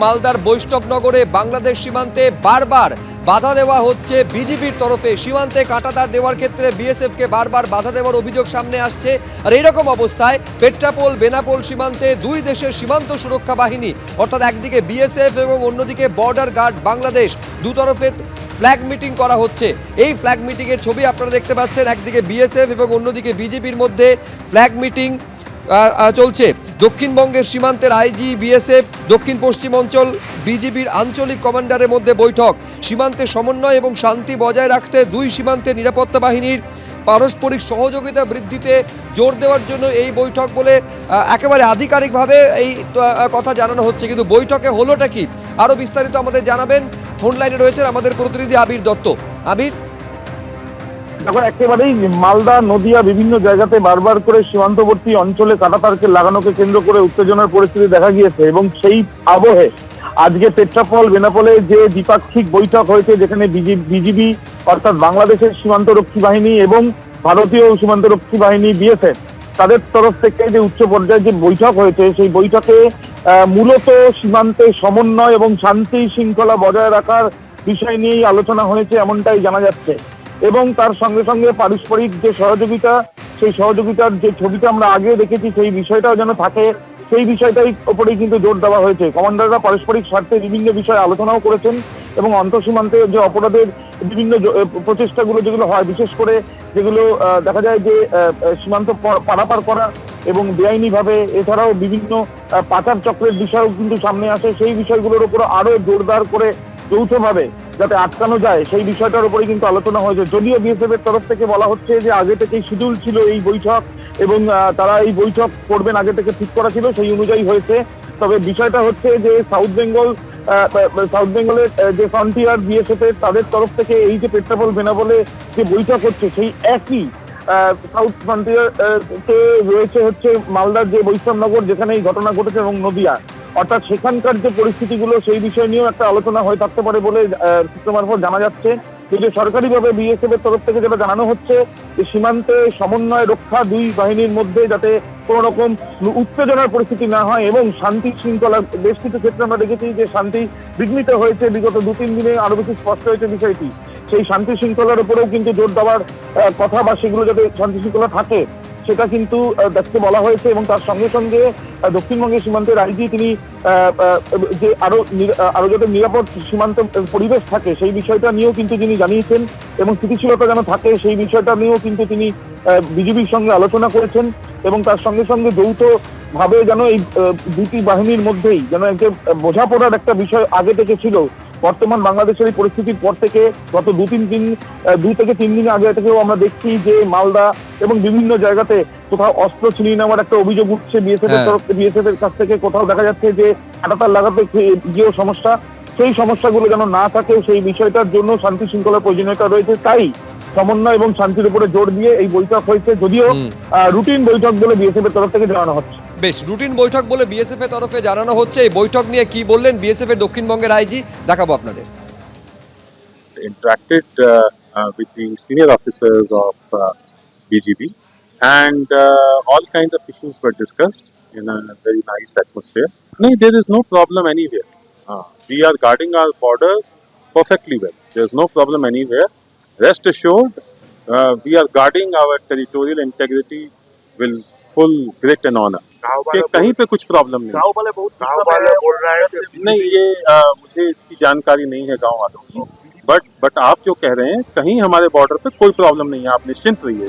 মালদার বৈষ্ণবনগরে বাংলাদেশ সীমান্তে বারবার বাধা দেওয়া হচ্ছে বিজেপির তরফে। সীমান্তে কাঁটাতার দেওয়ার ক্ষেত্রে বিএসএফকে বারবার বাধা দেওয়ার অভিযোগ সামনে আসছে। আর এইরকম অবস্থায় পেট্রাপোল বেনাপোল সীমান্তে দুই দেশের সীমান্ত সুরক্ষা বাহিনী অর্থাৎ একদিকে বিএসএফ এবং অন্যদিকে বর্ডার গার্ড বাংলাদেশ, দুতরফে ফ্ল্যাগ মিটিং করা হচ্ছে। এই ফ্ল্যাগ মিটিংয়ের ছবি আপনারা দেখতে পাচ্ছেন, একদিকে বিএসএফ এবং অন্যদিকে বিজেপির মধ্যে ফ্ল্যাগ মিটিং চলছে। দক্ষিণবঙ্গের সীমান্তের আইজি, বিএসএফ, দক্ষিণ পশ্চিম অঞ্চল বিজিবির আঞ্চলিক কমান্ডারের মধ্যে বৈঠক। সীমান্তে সমন্বয় এবং শান্তি বজায় রাখতে দুই সীমান্তের নিরাপত্তা বাহিনীর পারস্পরিক সহযোগিতা বৃদ্ধিতে জোর দেওয়ার জন্য এই বৈঠক বলে একেবারে আধিকারিকভাবে এই কথা জানানো হচ্ছে। কিন্তু বৈঠকে হলোটা কি, আরও বিস্তারিত আমাদের জানাবেন। ফোন লাইনে রয়েছেন আমাদের প্রতিনিধি আবির দত্ত। আবির, এখন একেবারেই মালদা নদিয়া বিভিন্ন জায়গাতে বারবার করে সীমান্তবর্তী অঞ্চলে কাঁটাতারকে লাগানোকে কেন্দ্র করে উত্তেজনার পরিস্থিতি দেখা গিয়েছে এবং সেই আবহে আজকে পেট্রাপোল বেনাপোলে যে দ্বিপাক্ষিক বৈঠক হয়েছে, যেখানে বিজিবি অর্থাৎ বাংলাদেশের সীমান্তরক্ষী বাহিনী এবং ভারতীয় সীমান্তরক্ষী বাহিনী বিএসএফ তাদের তরফ থেকে যে উচ্চ পর্যায়ে যে বৈঠক হয়েছে, সেই বৈঠকে মূলত সীমান্তে সমন্বয় এবং শান্তি শৃঙ্খলা বজায় রাখার বিষয় নিয়েই আলোচনা হয়েছে এমনটাই জানা যাচ্ছে। এবং তার সঙ্গে সঙ্গে পারস্পরিক যে সহযোগিতা, সেই সহযোগিতার যে ছবিটা আমরা আগে দেখেছি, সেই বিষয়টাও যেন থাকে, সেই বিষয়টাই ওপরেই কিন্তু জোর দেওয়া হয়েছে। কমান্ডাররা পারস্পরিক স্বার্থে বিভিন্ন বিষয়ে আলোচনাও করেছেন এবং অন্তঃসীমান্তে যে অপরাধের বিভিন্ন প্রচেষ্টাগুলো যেগুলো হয়, বিশেষ করে যেগুলো দেখা যায় যে সীমান্ত পারাপার করা এবং বেআইনিভাবে, এছাড়াও বিভিন্ন পাচার চক্রের বিষয়ও কিন্তু সামনে আসে, সেই বিষয়গুলোর উপর আরো জোরদার করে যৌথভাবে যাতে আটকানো যায় সেই বিষয়টার উপরে কিন্তু আলোচনা হয়েছে। যদিও বিএসএফ এর তরফ থেকে বলা হচ্ছে যে আগে থেকেই শিডিউল ছিল এই বৈঠক এবং তারা এই বৈঠক করবেন, আগে থেকে ঠিক করা ছিল, সেই অনুযায়ী হয়েছে। তবে বিষয়টা হচ্ছে যে সাউথ বেঙ্গলের যে ফ্রন্টিয়ার বিএসএফ এর তাদের তরফ থেকে এই যে পেট্রাপোল বেনাপোলে যে বৈঠক হচ্ছে, সেই একই সাউথ ফ্রন্টিয়ার তে রয়েছে হচ্ছে মালদার যে বৈষ্ণবনগর, যেখানে এই ঘটনা ঘটেছে, এবং নদিয়া, অর্থাৎ সেখানকার যে পরিস্থিতিগুলো সেই বিষয় নিয়েও একটা আলোচনা হয়ে থাকতে পারে বলে সূত্র মারফত জানা যাচ্ছে। কিন্তু সরকারিভাবে বিএসএফ এর তরফ থেকে যেটা জানানো হচ্ছে যে সীমান্তে সমন্বয় রক্ষা দুই বাহিনীর মধ্যে, যাতে কোনো রকম উত্তেজনার পরিস্থিতি না হয় এবং শান্তি শৃঙ্খলা, বেশ কিছু ক্ষেত্রে আমরা দেখেছি যে শান্তি বিঘ্নিত হয়েছে বিগত 2-3 দিনে, আরো বেশি স্পষ্ট হয়েছে বিষয়টি। সেই শান্তি শৃঙ্খলার উপরেও কিন্তু জোর দেওয়ার কথা, বা সেগুলো যাতে শান্তি শৃঙ্খলা থাকে সেটা কিন্তু দেখতে বলা হয়েছে। এবং তার সঙ্গে সঙ্গে দক্ষিণবঙ্গের সীমান্তের আইজি তিনি যে আরো যাতে নিরাপদ সীমান্ত পরিবেশ থাকে সেই বিষয়টা নিয়েও কিন্তু তিনি জানিয়েছেন এবং স্থিতিশীলতা যেন থাকে সেই বিষয়টা নিয়েও কিন্তু তিনি বিজিবির সঙ্গে আলোচনা করেছেন। এবং তার সঙ্গে সঙ্গে যৌথভাবে যেন এই দুটি বাহিনীর মধ্যেই যেন একটা বোঝাপড়ার একটা বিষয় আগে থেকে ছিল। বর্তমান বাংলাদেশের এই পরিস্থিতির পর থেকে গত 2 থেকে 3 দিন আগে থেকেও আমরা দেখছি যে মালদা এবং বিভিন্ন জায়গাতে কোথাও অস্ত্র ছিনিয়ে নেওয়ার একটা অভিযোগ উঠছে বিএসএফ এর কাছ থেকে। কোথাও দেখা যাচ্ছে যে কাঁটাতার লাগাতে গিয়েও সমস্যা, সেই সমস্যাগুলো যেন না থাকে সেই বিষয়টার জন্য শান্তি শৃঙ্খলার প্রয়োজনীয়তা রয়েছে। তাই সমন্বয় এবং শান্তির উপরে জোর দিয়ে এই বৈঠক হয়েছে, যদিও রুটিন বৈঠক বলে বিএসএফ এর তরফ থেকে জানানো হচ্ছে। বেশ, রুটিন বৈঠক বলে বিএসএফ এর তরফে জানানো হচ্ছে। এই বৈঠক নিয়ে কি বললেন বিএসএফ এর দক্ষিণবঙ্গের আইজি, দেখাবো আপনাদের। Interacted with the senior officers of BGB and all kinds of issues were discussed in a very nice atmosphere. No, there is no problem anywhere. We are guarding our borders perfectly well. There is no problem anywhere. Rest assured, we are guarding our territorial integrity with full grit and honor. कि कहीं पे कुछ problem नहीं। गाँव वाले बोल रहे हैं नहीं, ये मुझे इसकी जानकारी नहीं है गाँव वालों की, बट आप जो कह रहे हैं कहीं हमारे बॉर्डर पे कोई प्रॉब्लम नहीं है, आप निश्चिंत रहिए।